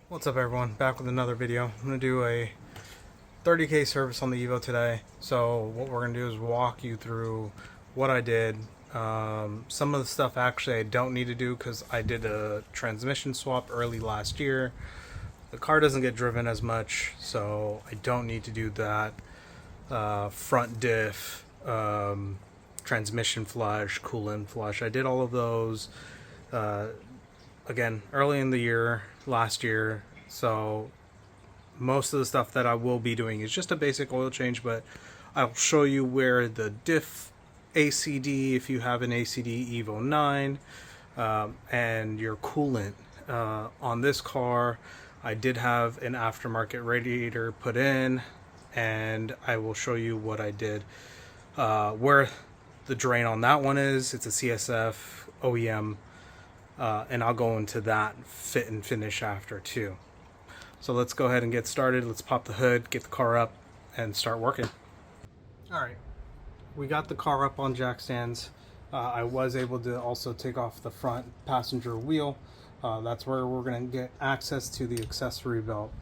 What's up everyone, back with another video. I'm going to do a 30k service on the Evo today. So what we're going to do is walk you through what I did. Some of the stuff actually I don't need to do because I did a transmission swap early last year. The car doesn't get driven as much, so I don't need to do that. Front diff, transmission flush, coolant flush, I did all of those again early in the year last year. So most of the stuff that I will be doing is just a basic oil change, but I'll show you where the diff ACD, if you have an ACD Evo 9, and your coolant on this car. I did have an aftermarket radiator put in, and I will show you what I did, where the drain on that one is. It's a CSF OEM, and I'll go into that fit and finish after too. So let's go ahead and get started. Let's pop the hood, get the car up, and start working. Alright, we got the car up on jack stands. I was able to also take off the front passenger wheel. That's where we're going to get access to the accessory belt.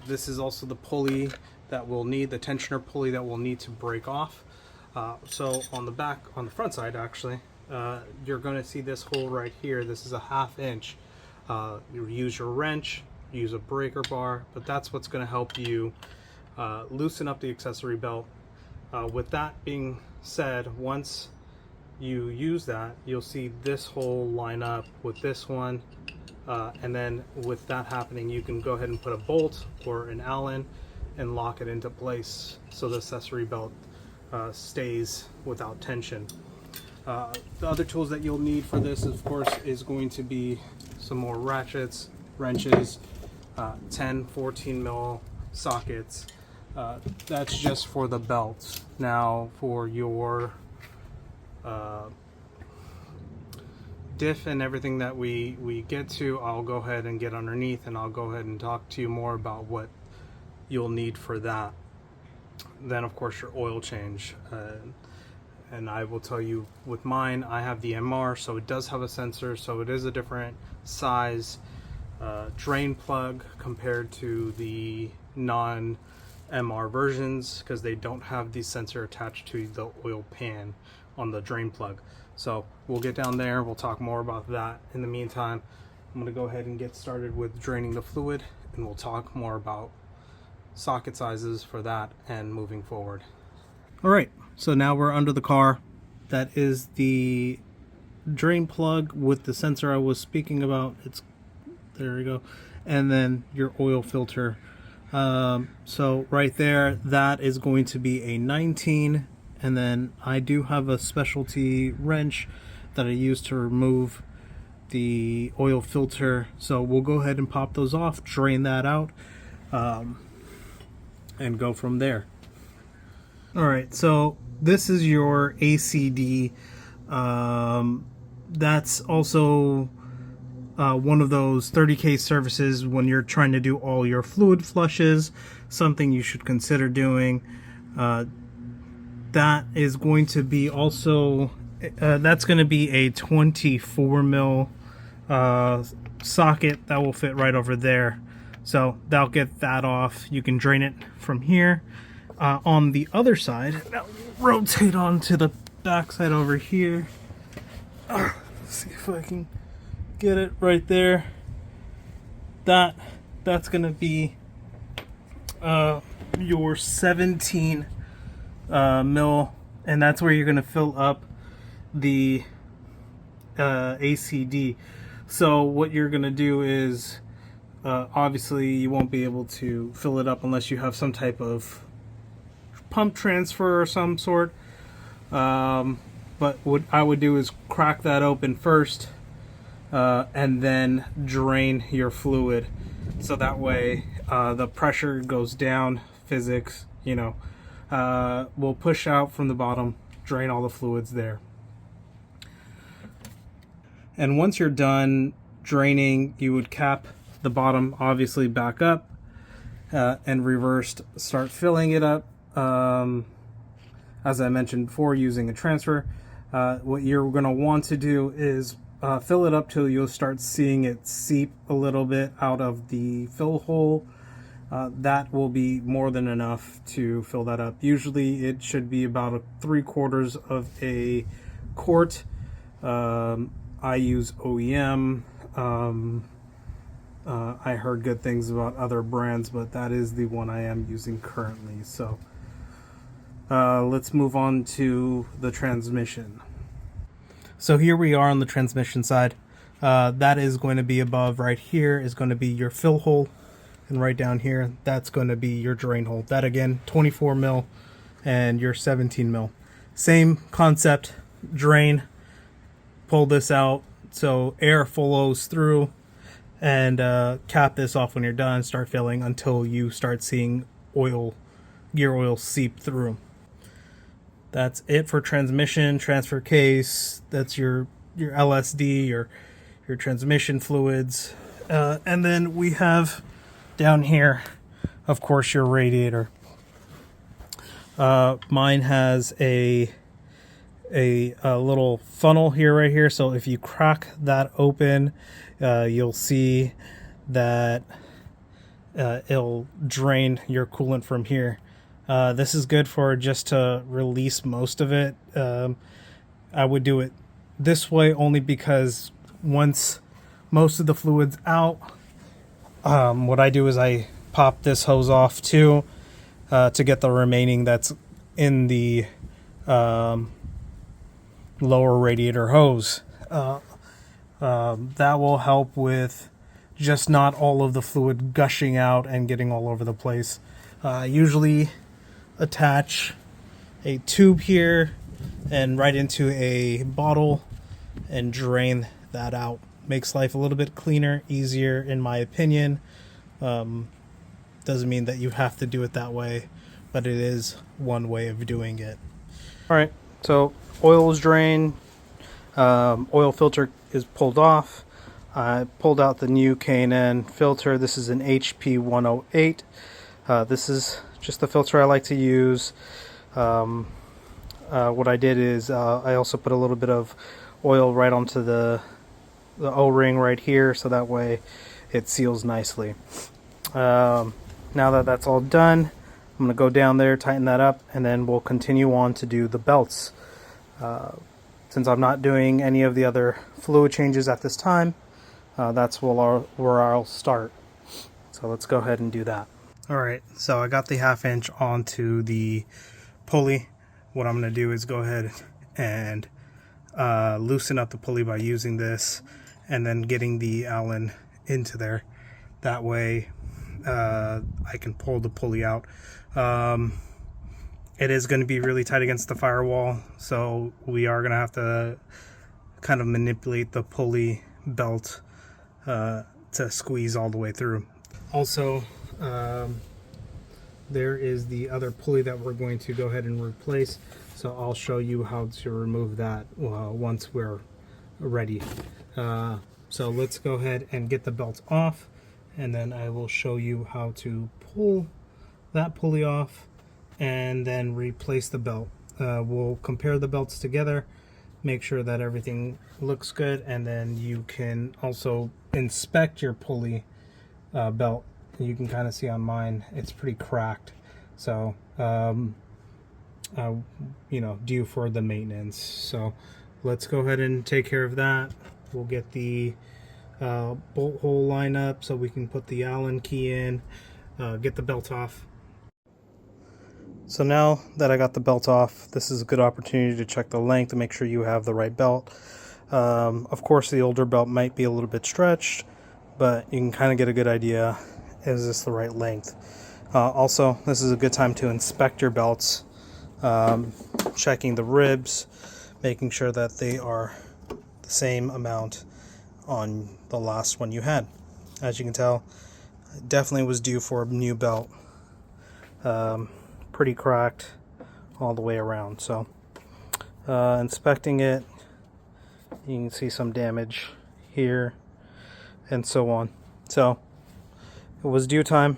This is also the pulley that we'll need, the tensioner pulley that we'll need to break off. So on the back, on the front side actually, you're going to see this hole right here. This is a 1/2 inch. You use your wrench, use a breaker bar, but that's what's going to help you loosen up the accessory belt. With that being said, once you use that, you'll see this hole line up with this one, and then with that happening, you can go ahead and put a bolt or an Allen and lock it into place so the accessory belt stays without tension. The other tools that you'll need for this, of course, is going to be some more ratchets, wrenches, 10, 14 mil sockets. That's just for the belts. Now for your diff and everything that we get to, I'll go ahead and get underneath, and I'll go ahead and talk to you more about what you'll need for that. Then of course your oil change, and I will tell you with mine, I have the MR, so it does have a sensor, so it is a different size drain plug compared to the non-MR versions, because they don't have the sensor attached to the oil pan on the drain plug. So we'll get down there, we'll talk more about that. In the meantime, I'm going to go ahead and get started with draining the fluid, and we'll talk more about socket sizes for that and moving forward. Alright, so now we're under the car. That is the drain plug with the sensor I was speaking about. It's there we go. And then your oil filter. So right there, that is going to be a 19. And then I do have a specialty wrench that I use to remove the oil filter. So we'll go ahead and pop those off, drain that out, and go from there. Alright, so this is your ACD. That's also one of those 30k services when you're trying to do all your fluid flushes, something you should consider doing. That is going to be also, that's going to be a 24 mil socket that will fit right over there. So that'll get that off. You can drain it from here. On the other side, now rotate onto the back side over here. Let's see if I can get it right there. That's gonna be your 17 mil, and that's where you're gonna fill up the ACD. So what you're gonna do is, obviously you won't be able to fill it up unless you have some type of pump transfer or some sort, but what I would do is crack that open first, and then drain your fluid, so that way the pressure goes down. Physics, you know, will push out from the bottom, drain all the fluids there. And once you're done draining, you would cap the bottom obviously back up, and reversed start filling it up, as I mentioned before, using a transfer. What you're going to want to do is fill it up till you'll start seeing it seep a little bit out of the fill hole. That will be more than enough to fill that up. Usually it should be about 3/4 of a quart. I use OEM. I heard good things about other brands, but that is the one I am using currently. So let's move on to the transmission. So here we are on the transmission side. That is going to be above right here is going to be your fill hole. And right down here, that's going to be your drain hole. That again, 24 mil and your 17 mil. Same concept, drain, pull this out so air flows through, and cap this off when you're done. Start filling until you start seeing oil, gear oil seep through. That's it for transmission, transfer case. That's your LSD, your transmission fluids. And then we have down here, of course, your radiator. Mine has a little funnel here, right here. So if you crack that open, you'll see that it'll drain your coolant from here. This is good for just to release most of it. I would do it this way only because once most of the fluid's out, what I do is I pop this hose off too, to get the remaining that's in the lower radiator hose. That will help with just not all of the fluid gushing out and getting all over the place. Usually attach a tube here and right into a bottle and drain that out. Makes life a little bit cleaner, easier in my opinion. Doesn't mean that you have to do it that way, but it is one way of doing it. Alright, so oil is drained, oil filter is pulled off. I pulled out the new K&N filter. This is an HP 108. This is just the filter I like to use. What I did is I also put a little bit of oil right onto the O-ring right here, so that way it seals nicely. Now that that's all done, I'm going to go down there, tighten that up, and then we'll continue on to do the belts. Since I'm not doing any of the other fluid changes at this time, that's where I'll start. So let's go ahead and do that. Alright, so I got the 1/2 inch onto the pulley. What I'm going to do is go ahead and loosen up the pulley by using this and then getting the Allen into there. That way I can pull the pulley out. It is going to be really tight against the firewall, so we are going to have to kind of manipulate the pulley belt to squeeze all the way through. Also, there is the other pulley that we're going to go ahead and replace, so I'll show you how to remove that once we're ready. So let's go ahead and get the belt off, and then I will show you how to pull that pulley off and then replace the belt. We'll compare the belts together, make sure that everything looks good, and then you can also inspect your pulley belt. You can kind of see on mine it's pretty cracked, so due for the maintenance. So let's go ahead and take care of that. We'll get the bolt hole line up so we can put the Allen key in, get the belt off. So now that I got the belt off, this is a good opportunity to check the length to make sure you have the right belt. Of course, the older belt might be a little bit stretched, but you can kind of get a good idea, is this the right length? Also, this is a good time to inspect your belts, checking the ribs, making sure that they are the same amount on the last one you had. As you can tell, it definitely was due for a new belt. Pretty cracked all the way around. So inspecting it, you can see some damage here and so on. So it was due time.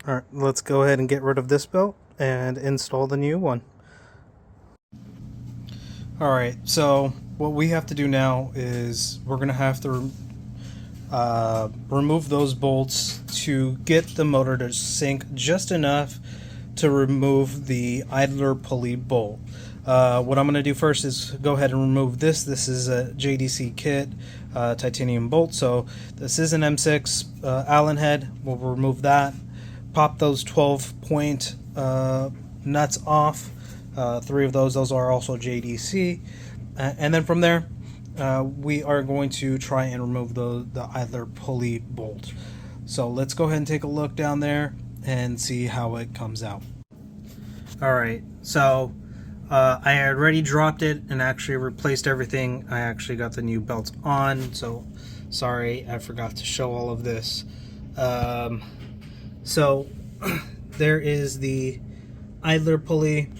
All right, let's go ahead and get rid of this belt and install the new one. All right, so what we have to do now is we're going to have to remove those bolts to get the motor to sink just enough to remove the idler pulley bolt. What I'm going to do first is go ahead and remove this. This is a JDC kit titanium bolt, so this is an M6 Allen head. We'll remove that, pop those 12-point nuts off. 3 of those are also JDC, and then from there we are going to try and remove the idler pulley bolt. So let's go ahead and take a look down there and see how it comes out. Alright, so I had already dropped it and actually replaced everything. I actually got the new belts on, so sorry I forgot to show all of this. So there is the idler pulley.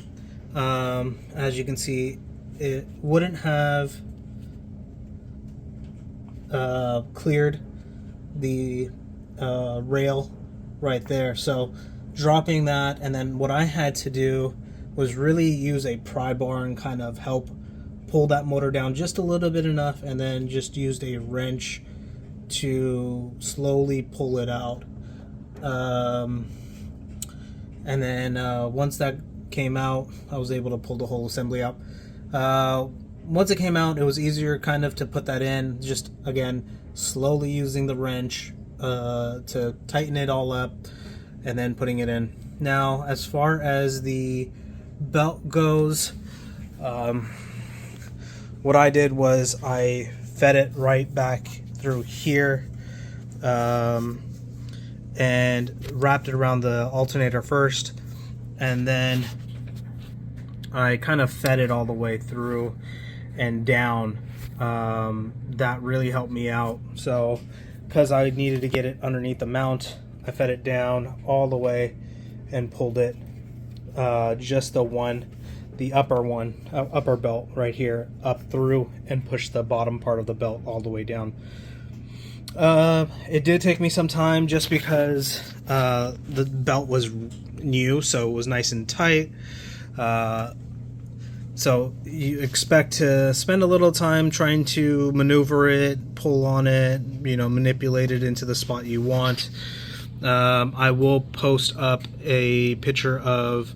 As you can see, it wouldn't have cleared the rail right there, so dropping that, and then what I had to do was really use a pry bar and kind of help pull that motor down just a little bit enough, and then just used a wrench to slowly pull it out. And then once that came out, I was able to pull the whole assembly out. Once it came out, it was easier kind of to put that in, just again slowly using the wrench to tighten it all up and then putting it in. Now as far as the belt goes, what I did was I fed it right back through here and wrapped it around the alternator first, and then I kind of fed it all the way through and down. That really helped me out. So because I needed to get it underneath the mount, I fed it down all the way and pulled it just the upper belt right here up through, and pushed the bottom part of the belt all the way down. It did take me some time just because the belt was new, so it was nice and tight. So you expect to spend a little time trying to maneuver it, pull on it, manipulate it into the spot you want. I will post up a picture of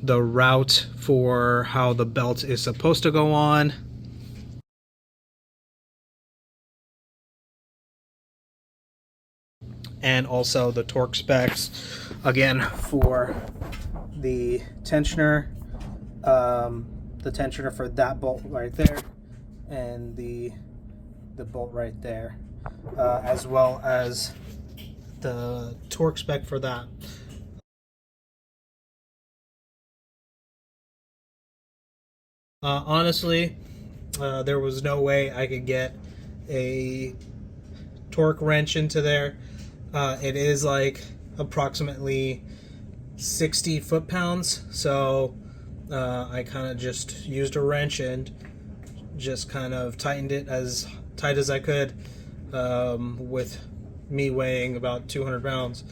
the route for how the belt is supposed to go on. And also the torque specs, again, for the tensioner. The tensioner for that bolt right there, and the bolt right there, as well as the torque spec for that. Honestly, there was no way I could get a torque wrench into there. It is like approximately 60 foot-pounds, so I kind of just used a wrench and just kind of tightened it as tight as I could, with me weighing about 200 pounds.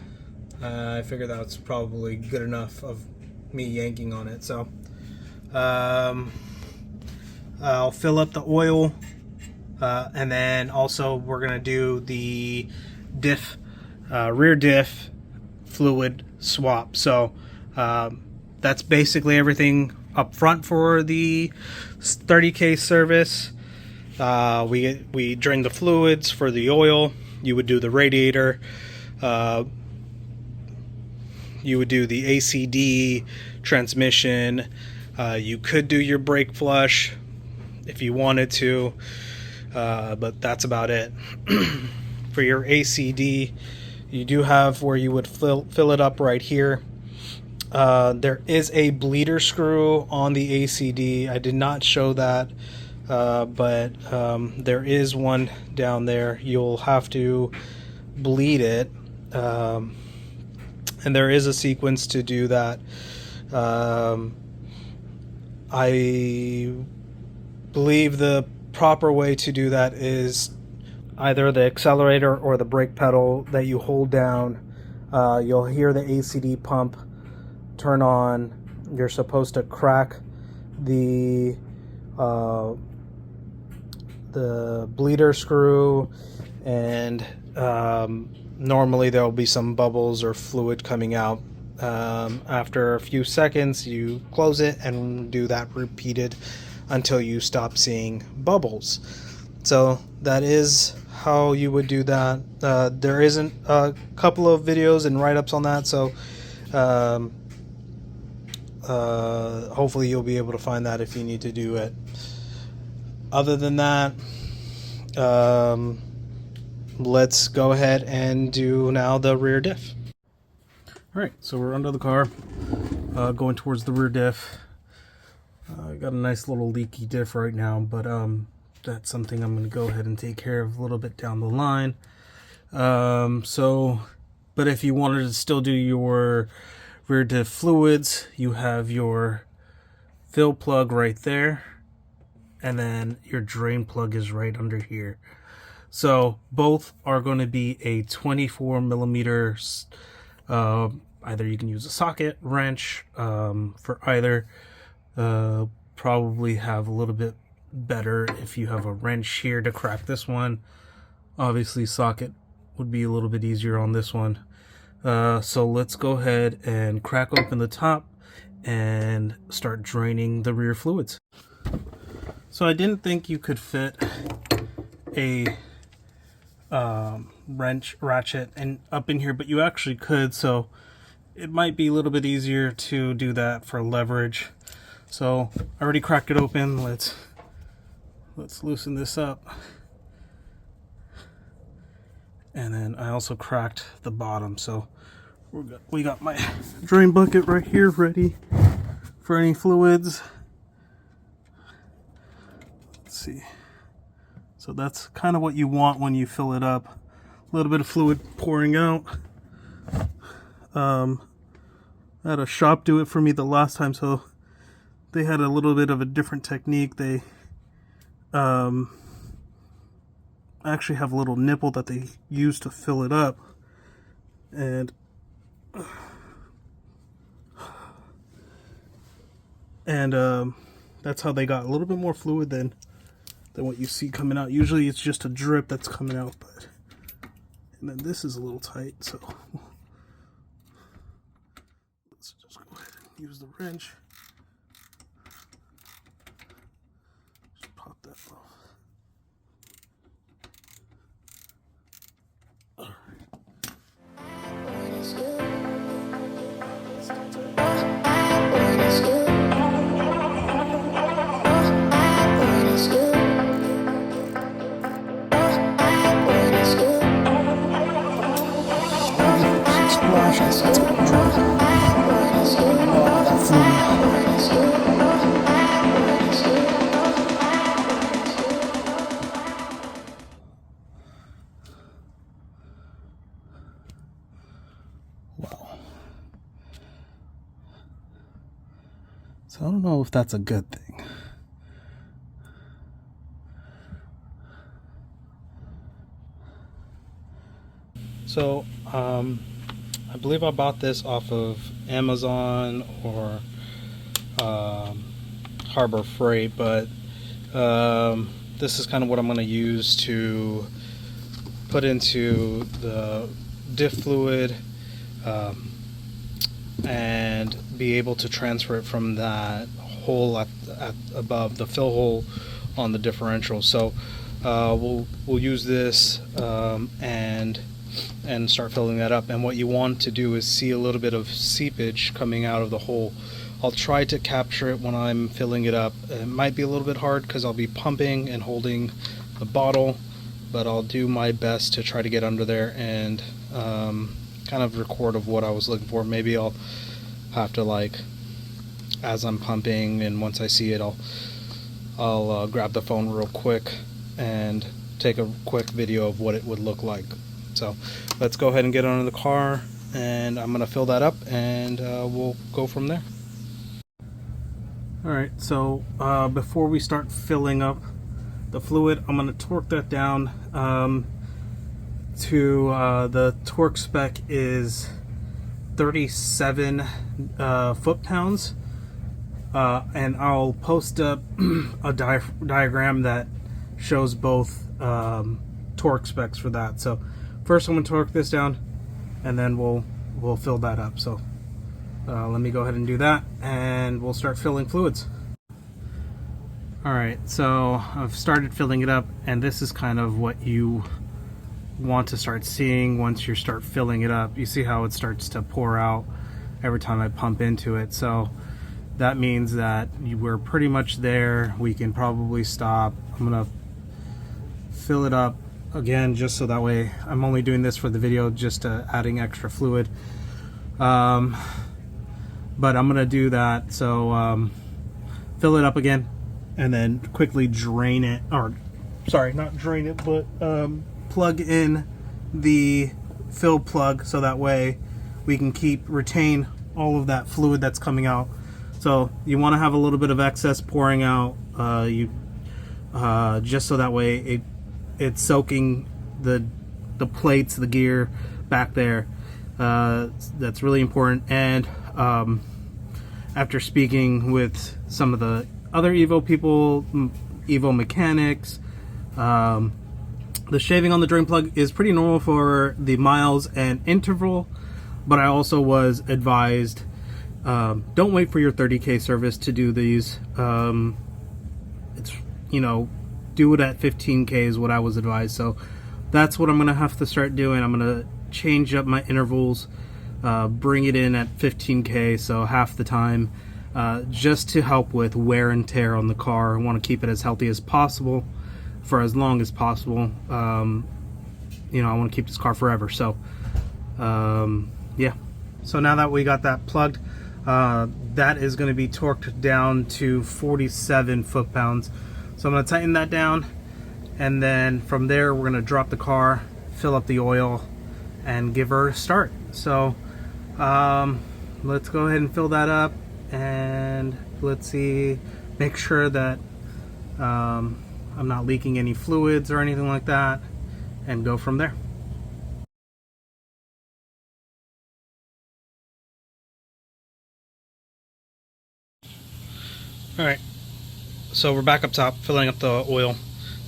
I figured that's probably good enough of me yanking on it. So I'll fill up the oil, and then also we're going to do the diff, rear diff fluid swap. So that's basically everything up front for the 30K service. We drain the fluids for the oil. You would do the radiator. You would do the ACD, transmission. You could do your brake flush if you wanted to, but that's about it. For your ACD, you do have where you would fill it up right here. There is a bleeder screw on the ACD. I did not show that, but there is one down there. You'll have to bleed it, and there is a sequence to do that. I believe the proper way to do that is either the accelerator or the brake pedal that you hold down. You'll hear the ACD pump turn on. You're supposed to crack the the bleeder screw, and normally there will be some bubbles or fluid coming out. After a few seconds, you close it and do that repeated until you stop seeing bubbles. So that is how you would do that. There isn't a couple of videos and write-ups on that, so hopefully you'll be able to find that if you need to do it. Other than that, let's go ahead and do now the rear diff. Alright, so we're under the car, going towards the rear diff. I got a nice little leaky diff right now, but that's something I'm going to go ahead and take care of a little bit down the line. But if you wanted to still do your rear diff fluids, you have your fill plug right there, and then your drain plug is right under here. So both are going to be a 24 millimeters. Either you can use a socket, wrench, for either. Probably have a little bit better if you have a wrench here to crack this one. Obviously socket would be a little bit easier on this one. So let's go ahead and crack open the top and start draining the rear fluids. So I didn't think you could fit a wrench ratchet and up in here, but you actually could, so it might be a little bit easier to do that for leverage. So I already cracked it open. Let's loosen this up. And then I also cracked the bottom, so we got my drain bucket right here ready for any fluids. Let's see. So that's kind of what you want when you fill it up. A little bit of fluid pouring out. I had a shop do it for me the last time, so they had a little bit of a different technique. They actually have a little nipple that they use to fill it up, and that's how they got a little bit more fluid than what you see coming out. Usually it's just a drip that's coming out, but and then this is a little tight, so let's just go ahead and use the wrench. Just pop that off. Wow. So I don't know if that's a good thing. So, I believe I bought this off of Amazon or Harbor Freight, but this is kind of what I'm going to use to put into the diff fluid and be able to transfer it from that hole at above the fill hole on the differential. So we'll use this and start filling that up. And what you want to do is see a little bit of seepage coming out of the hole. I'll try to capture it when I'm filling it up. It might be a little bit hard because I'll be pumping and holding the bottle, but I'll do my best to try to get under there and kind of record of what I was looking for. Maybe I'll have to, like, as I'm pumping, and once I see it, I'll grab the phone real quick and take a quick video of what it would look like. So let's go ahead and get under the car, and I'm gonna fill that up, and we'll go from there. Alright, so before we start filling up the fluid, I'm gonna torque that down to the torque spec is 37 foot-pounds, and I'll post up a diagram that shows both torque specs for that. So first I'm going to torque this down, and then we'll fill that up. So let me go ahead and do that, and we'll start filling fluids. Alright, so I've started filling it up, and this is kind of what you want to start seeing once you start filling it up. You see how it starts to pour out every time I pump into it. So that means that we're pretty much there. We can probably stop. I'm gonna fill it up again, just so that way I'm only doing this for the video, just adding extra fluid. But I'm gonna do that. So fill it up again, and then quickly drain it, or sorry, not drain it, but plug in the fill plug, so that way we can retain all of that fluid that's coming out. So you want to have a little bit of excess pouring out, just so that way it's soaking the plates, the gear back there. That's really important. And after speaking with some of the other Evo people, Evo mechanics, the shaving on the drain plug is pretty normal for the miles and interval, but I also was advised, don't wait for your 30K service to do these. It's, you know, do it at 15K is what I was advised. So that's what I'm gonna have to start doing. I'm gonna change up my intervals, bring it in at 15K, so half the time, just to help with wear and tear on the car. I want to keep it as healthy as possible for as long as possible. You know, I want to keep this car forever. So yeah, so now that we got that plugged, that is going to be torqued down to 47 foot-pounds. So I'm going to tighten that down, and then from there we're going to drop the car, fill up the oil, and give her a start. So let's go ahead and fill that up, and let's see, make sure that I'm not leaking any fluids or anything like that, and go from there. Alright, so we're back up top filling up the oil.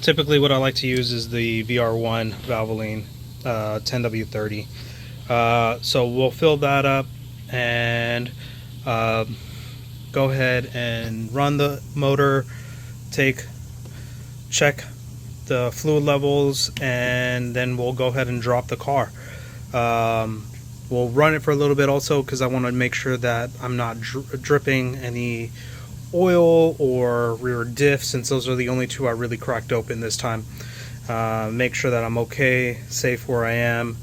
Typically what I like to use is the VR1 Valvoline 10W30. So we'll fill that up and go ahead and run the motor, check the fluid levels, and then we'll go ahead and drop the car. We'll run it for a little bit also, because I want to make sure that I'm not dripping any oil or rear diff, since those are the only two I really cracked open this time. Make sure that I'm okay, safe where I am.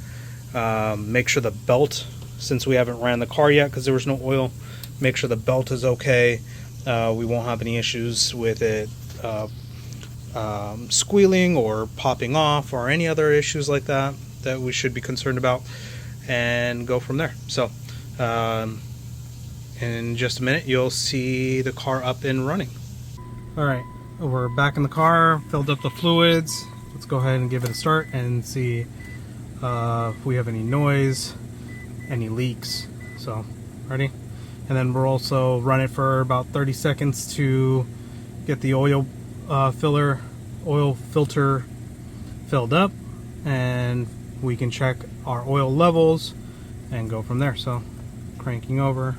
Make sure the belt, since we haven't ran the car yet because there was no oil, make sure the belt is okay. We won't have any issues with it squealing or popping off, or any other issues like that that we should be concerned about, and go from there. So in just a minute you'll see the car up and running. Alright, we're back in the car, filled up the fluids. Let's go ahead and give it a start and see if we have any noise, any leaks. So ready, and then we'll also run it for about 30 seconds to get the oil filter filled up, and we can check our oil levels and go from there. So cranking over.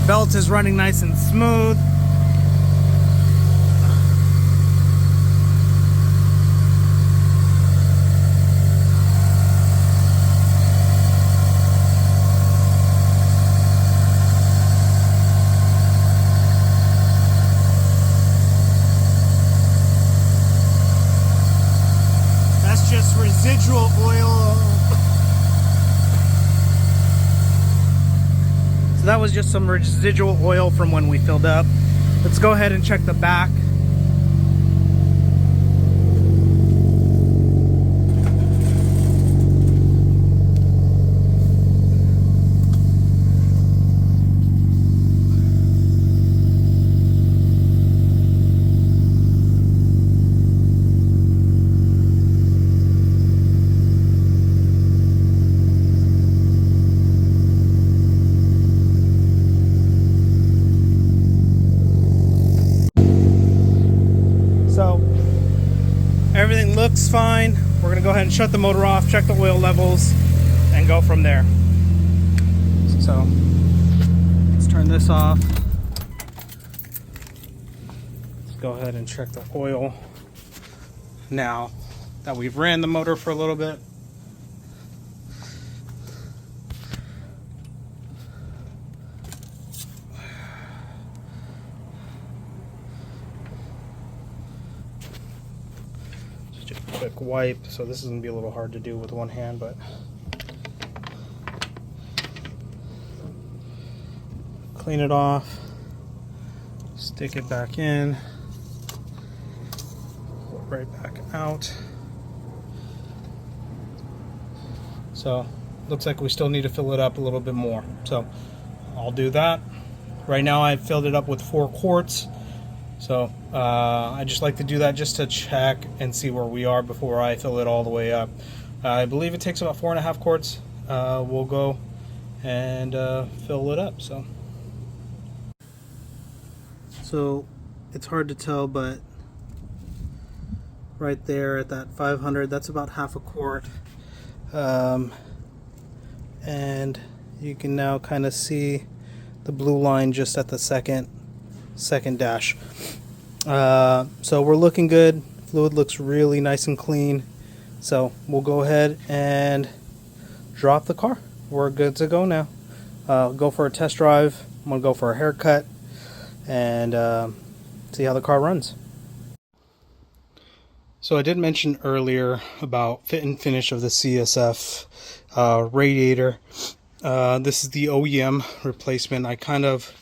Belt is running nice and smooth. That's just residual oil. That was just some residual oil from when we filled up. Let's go ahead and check the back. So everything looks fine. We're gonna go ahead and shut the motor off, check the oil levels, and go from there. So let's turn this off. Let's go ahead and check the oil now that we've ran the motor for a little bit. Quick wipe. So this is going to be a little hard to do with one hand, but clean it off, stick it back in, pull it right back out. So looks like we still need to fill it up a little bit more, so I'll do that. Right now I've filled it up with 4 quarts. So I just like to do that just to check and see where we are before I fill it all the way up. I believe it takes about 4.5 quarts. We'll go and fill it up. So it's hard to tell, but right there at that 500, that's about half a quart. And you can now kind of see the blue line just at the second dash. So we're looking good. Fluid looks really nice and clean. So we'll go ahead and drop the car. We're good to go now. Go for a test drive. I'm gonna go for a haircut and see how the car runs. So I did mention earlier about fit and finish of the CSF radiator. This is the OEM replacement. I kind of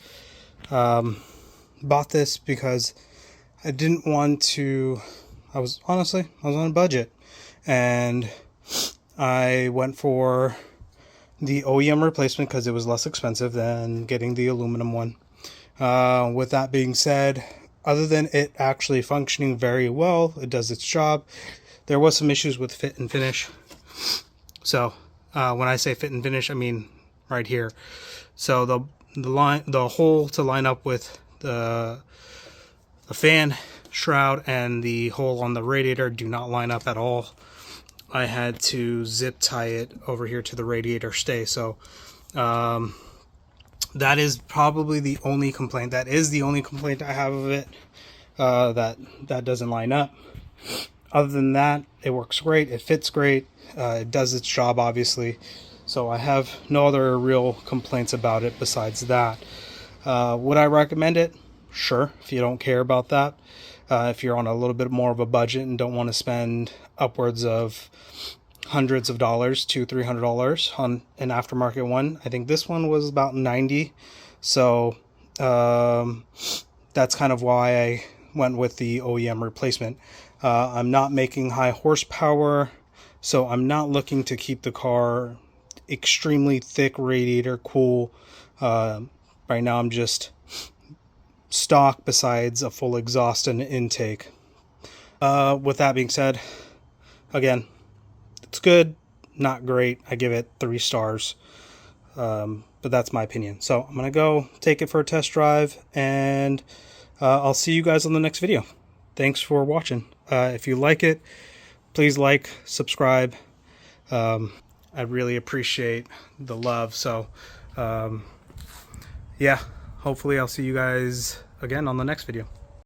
bought this because I didn't want to, I was on a budget, and I went for the OEM replacement because it was less expensive than getting the aluminum one. With that being said, other than it actually functioning very well, it does its job, there was some issues with fit and finish. So when I say fit and finish, I mean right here. So the hole to line up with the fan shroud and the hole on the radiator do not line up at all. I had to zip tie it over here to the radiator stay. So that is probably the only complaint. That is the only complaint I have of it, that doesn't line up. Other than that, it works great. It fits great. It does its job, obviously. So I have no other real complaints about it besides that. Would I recommend it? Sure, if you don't care about that. If you're on a little bit more of a budget and don't want to spend upwards of hundreds of dollars to $300 on an aftermarket one. I think this one was about $90. So that's kind of why I went with the OEM replacement. I'm not making high horsepower, so I'm not looking to keep the car extremely thick radiator cool. Right now I'm just stock besides a full exhaust and intake. With that being said, again, it's good, not great. I give it 3 stars, but that's my opinion. So I'm gonna go take it for a test drive, and I'll see you guys on the next video. Thanks for watching. If you like it, please like, subscribe. I really appreciate the love. So yeah, hopefully I'll see you guys again on the next video.